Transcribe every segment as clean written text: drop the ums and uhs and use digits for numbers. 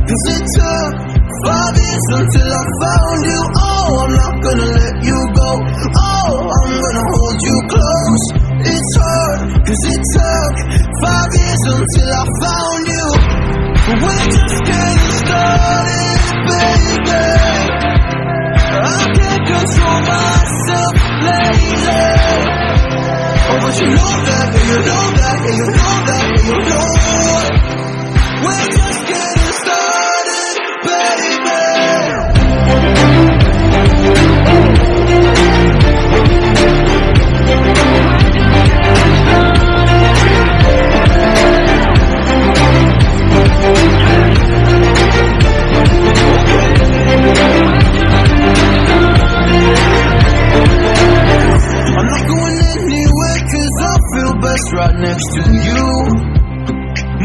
'cause it took 5 years until I found you. Oh, I'm not gonna let you go. Oh, I'm gonna hold you close. It's hard, 'cause it took 5 years until I found you. We're just getting started, baby. I can't control myself lately. Oh, but you know that, yeah, you know that, yeah, you know that, yeah, you know it. We're just getting started, baby. I'm not going anywhere 'cause I feel best right next to you.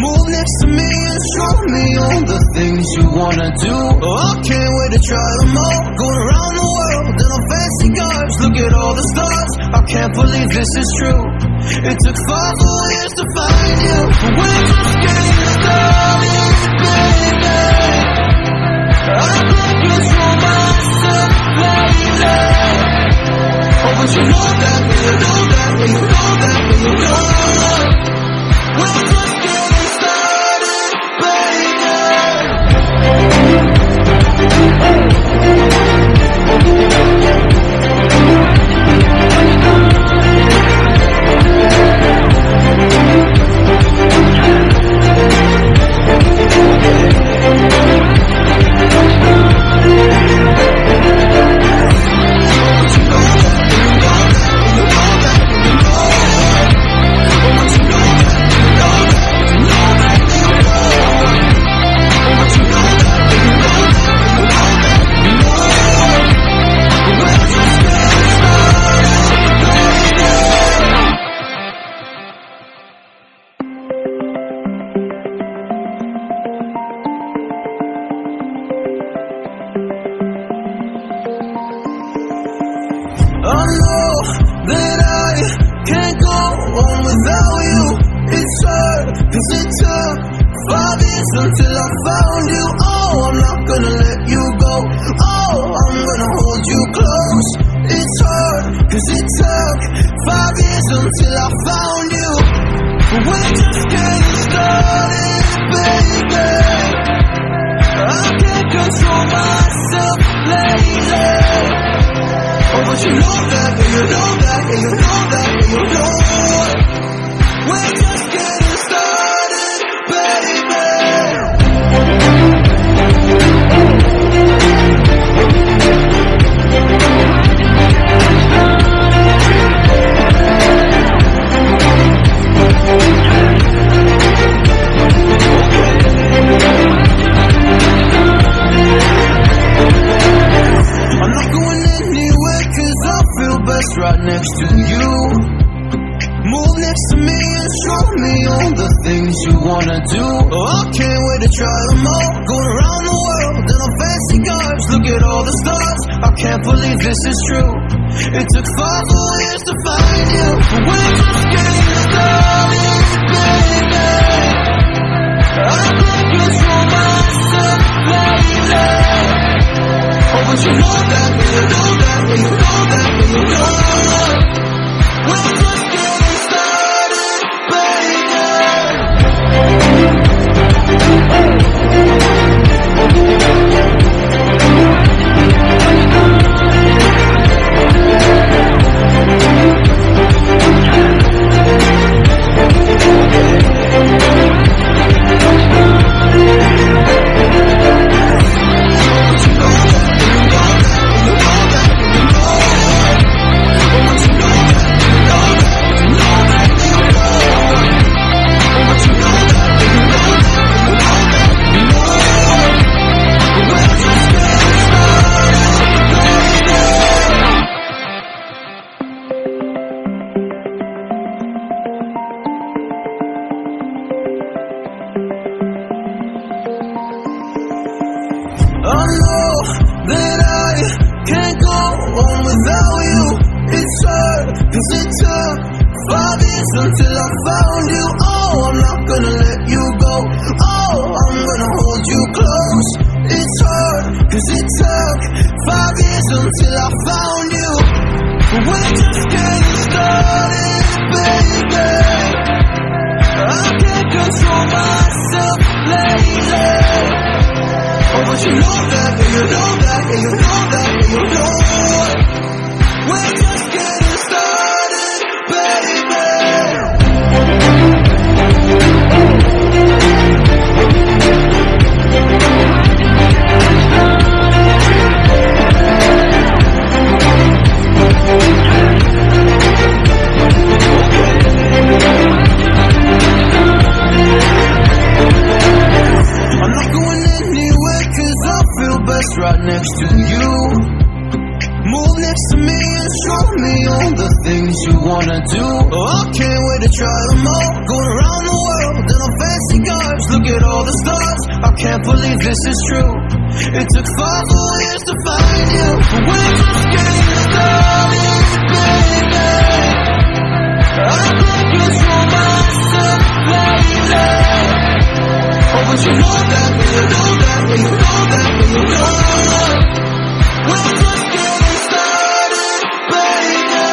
Move next to me and show me all the things you wanna do. Oh, I can't wait to try them all. Going around the world in a fancy cars. Look at all the stars. I can't believe this is true. It took 5 whole years to find you. We're just getting started, baby. I can't control myself lately. Oh, but you know that, yeah, you know that, yeah, you know that, yeah, you know it. We're just getting started, baby. I know that I can't go on without you. It's hard, 'cause it took 5 years until I found you. Oh, I'm not gonna let you go. Oh, I'm gonna hold you close. It's hard, 'cause it took 5 years until I found you. We're just getting started, baby. I can't control myself lately. Oh, but you know that, yeah, you know that, yeah, you know that, yeah, you know it. We're just getting started, baby. I'm not going anywhere 'cause I feel best right next to you. Move next to me and show me all the things you wanna do. Oh, I can't wait to try them all. Going around the world in a fancy cars. Look at all the stars. I can't believe this is true. It took 5 whole years to find you. We're just getting started, baby. I can't control myself lately. Oh, but you know that, yeah, you know that, yeah, you know that, yeah, you know it. We're just getting started, baby. I know that I can't go on without you. It's hard, 'cause it took 5 years until I found you. Oh, I'm not gonna let you go. Oh, I'm gonna hold you close. until I found you. We're just getting started, baby. I can't control myself lately. Oh, but you know that, yeah, you know that, yeah, you know that, yeah, you know it. We're just getting started, baby. I'm not going anywhere 'cause I feel best right next to you. Move next to me and show me all the things you wanna do. Oh, I can't wait to try them all. Going around the world in a fancy cars. Look at all the stars. I can't believe this is true. It took 5 whole years to find you. We're just getting started, baby. I can't control myself lately. Oh, but you know that, yeah, you know that, yeah, you know that, yeah, you know it. We're just getting started, baby.